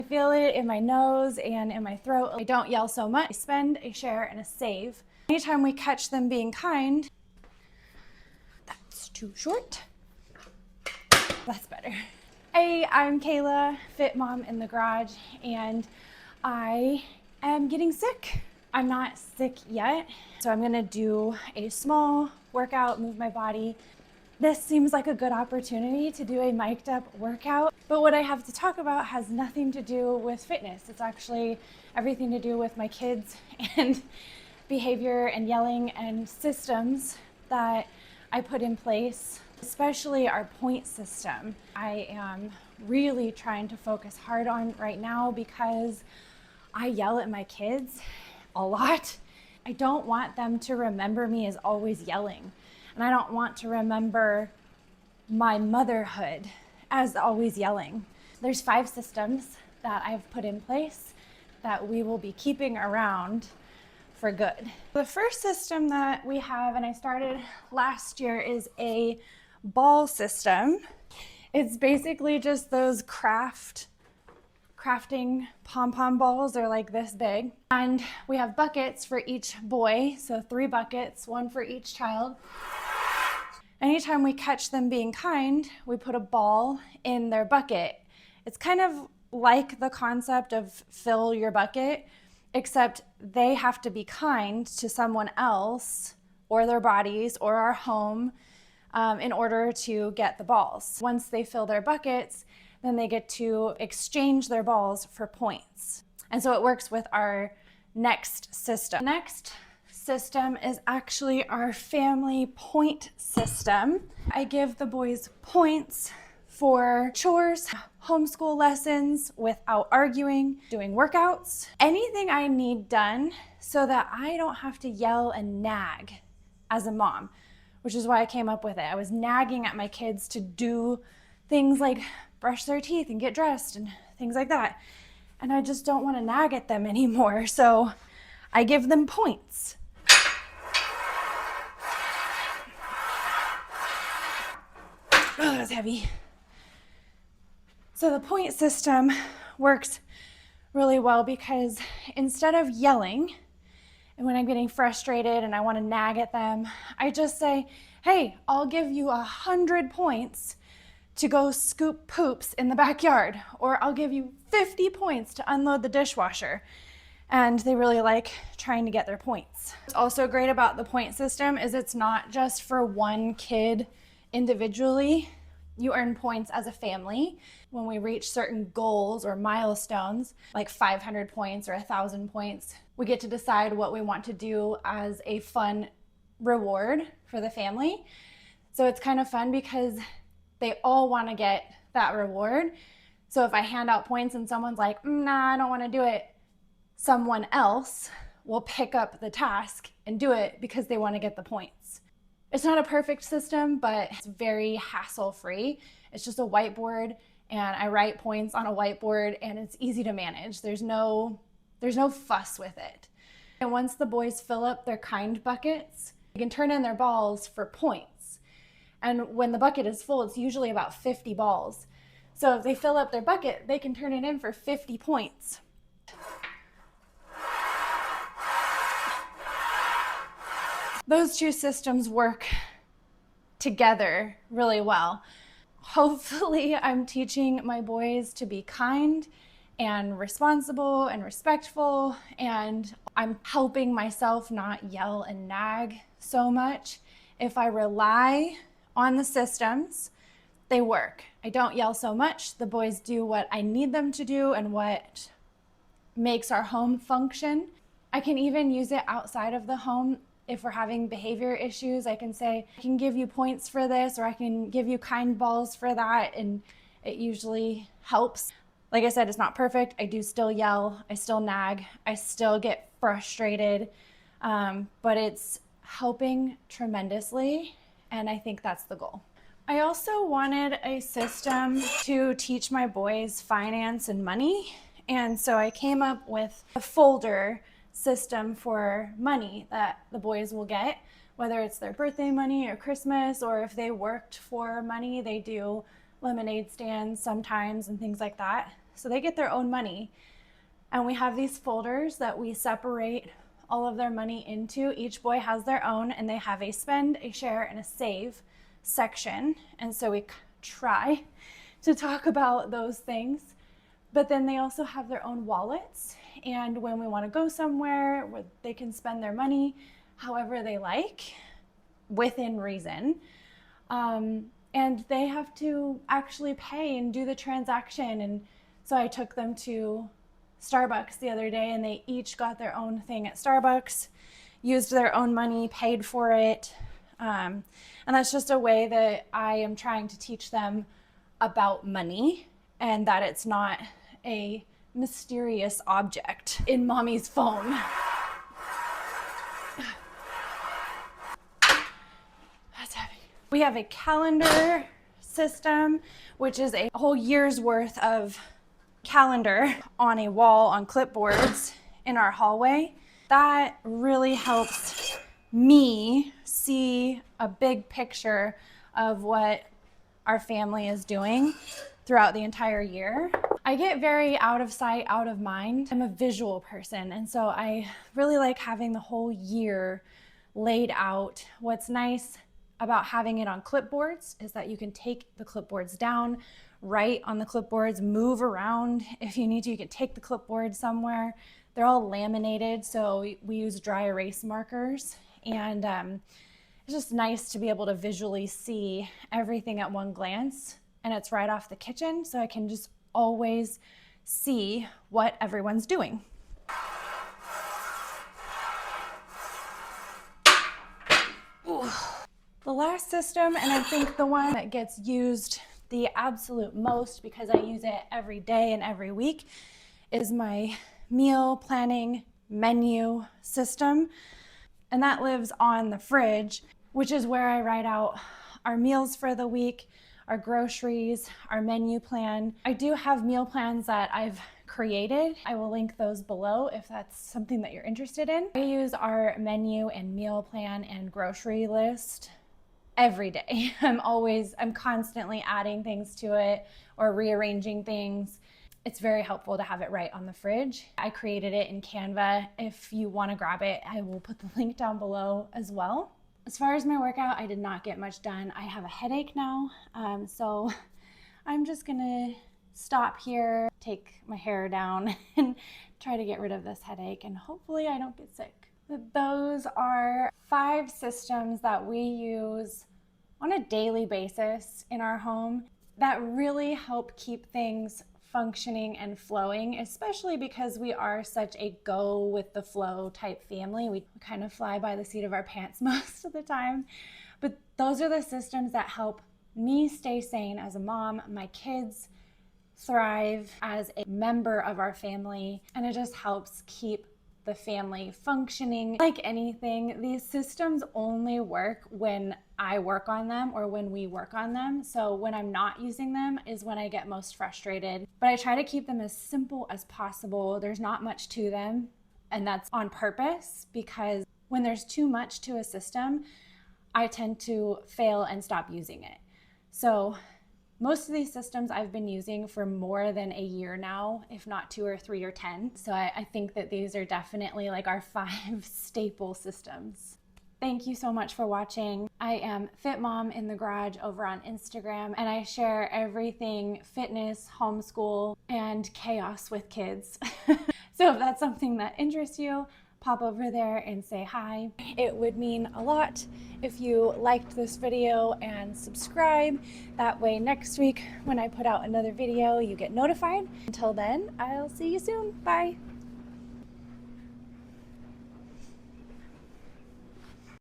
I feel it in my nose and in my throat. I don't yell so much. I spend, I share, and I save. Anytime we catch them being kind, that's too short. That's better. Hey, I'm Kayla, Fit Mom in the Garage, and I am getting sick. I'm not sick yet, so I'm gonna do a small workout, move my body. This seems like a good opportunity to do a mic'd up workout, but what I have to talk about has nothing to do with fitness. It's actually everything to do with my kids and behavior and yelling and systems that I put in place, especially our point system. I am really trying to focus hard on right now because I yell at my kids a lot. I don't want them to remember me as always yelling. And I don't want to remember my motherhood as always yelling. There's 5 systems that I've put in place that we will be keeping around for good. The first system that we have, and I started last year, is a ball system. It's basically just those crafting pom-pom balls. They're like this big. And we have buckets for each boy, so 3 buckets, 1 for each child. Anytime we catch them being kind, we put a ball in their bucket. It's kind of like the concept of fill your bucket, except they have to be kind to someone else or their bodies or our home in order to get the balls. Once they fill their buckets, then they get to exchange their balls for points. And so it works with our next system. Next system is actually our family point system. I give the boys points for chores, homeschool lessons without arguing, doing workouts, anything I need done so that I don't have to yell and nag as a mom, which is why I came up with it. I was nagging at my kids to do things like brush their teeth and get dressed and things like that. And I just don't want to nag at them anymore. So I give them points. Oh, that's heavy. So the point system works really well because instead of yelling, and when I'm getting frustrated and I want to nag at them, I just say, hey, I'll give you 100 points to go scoop poops in the backyard, or I'll give you 50 points to unload the dishwasher. And they really like trying to get their points. What's also great about the point system is it's not just for one kid individually. You earn points as a family. When we reach certain goals or milestones, like 500 points or 1,000 points, we get to decide what we want to do as a fun reward for the family. So it's kind of fun because they all want to get that reward. So if I hand out points and someone's like, nah, I don't want to do it, someone else will pick up the task and do it because they want to get the points. It's not a perfect system, but it's very hassle-free. It's just a whiteboard, and I write points on a whiteboard, and it's easy to manage. There's no fuss with it. And once the boys fill up their kind buckets, they can turn in their balls for points. And when the bucket is full, it's usually about 50 balls. So if they fill up their bucket, they can turn it in for 50 points. Those 2 systems work together really well. Hopefully, I'm teaching my boys to be kind and responsible and respectful, and I'm helping myself not yell and nag so much. If I rely on the systems, they work. I don't yell so much. The boys do what I need them to do and what makes our home function. I can even use it outside of the home. If we're having behavior issues, I can say, I can give you points for this, or I can give you kind balls for that, and it usually helps. Like I said, it's not perfect. I do still yell, I still nag, I still get frustrated, but it's helping tremendously, and I think that's the goal. I also wanted a system to teach my boys finance and money, and so I came up with a folder system for money that the boys will get, whether it's their birthday money or Christmas, or if they worked for money, they do lemonade stands sometimes and things like that. So they get their own money. And we have these folders that we separate all of their money into. Each boy has their own, and they have a spend, a share, and a save section. And so we try to talk about those things. But then they also have their own wallets. And when we want to go somewhere where they can spend their money however they like, within reason. And they have to actually pay and do the transaction. And so I took them to Starbucks the other day, and they each got their own thing at Starbucks, used their own money, paid for it. And that's just a way that I am trying to teach them about money, and that it's not a mysterious object in mommy's phone. That's heavy. We have a calendar system, which is a whole year's worth of calendar on a wall on clipboards in our hallway. That really helps me see a big picture of what our family is doing throughout the entire year. I get very out of sight, out of mind. I'm a visual person, and so I really like having the whole year laid out. What's nice about having it on clipboards is that you can take the clipboards down, write on the clipboards, move around if you need to. You can take the clipboard somewhere. They're all laminated, so we use dry erase markers, and it's just nice to be able to visually see everything at one glance, and it's right off the kitchen, so I can just always see what everyone's doing. Ooh. The last system, and I think the one that gets used the absolute most because I use it every day and every week, is my meal planning menu system. And that lives on the fridge, which is where I write out our meals for the week, our groceries, our menu plan. I do have meal plans that I've created. I will link those below if that's something that you're interested in. I use our menu and meal plan and grocery list every day. I'm constantly adding things to it or rearranging things. It's very helpful to have it right on the fridge. I created it in Canva. If you want to grab it, I will put the link down below as well. As far as my workout, I did not get much done. I have a headache now, so I'm just gonna stop here, take my hair down, and try to get rid of this headache, and hopefully I don't get sick. Those are 5 systems that we use on a daily basis in our home that really help keep things functioning and flowing, especially because we are such a go with the flow type family. We kind of fly by the seat of our pants most of the time. But those are the systems that help me stay sane as a mom, my kids thrive as a member of our family, and it just helps keep the family functioning. Like anything, these systems only work when I work on them or when we work on them. So when I'm not using them is when I get most frustrated. But I try to keep them as simple as possible. There's not much to them, and that's on purpose, because when there's too much to a system, I tend to fail and stop using it. So most of these systems I've been using for more than a year now, if not 2 or 3 or 10. So I think that these are definitely like our 5 staple systems. Thank you so much for watching. I am Fit Mom in the Garage over on Instagram, and I share everything fitness, homeschool, and chaos with kids. So if that's something that interests you, pop over there and say hi. It would mean a lot if you liked this video and subscribe. That way next week when I put out another video, you get notified. Until then, I'll see you soon. Bye.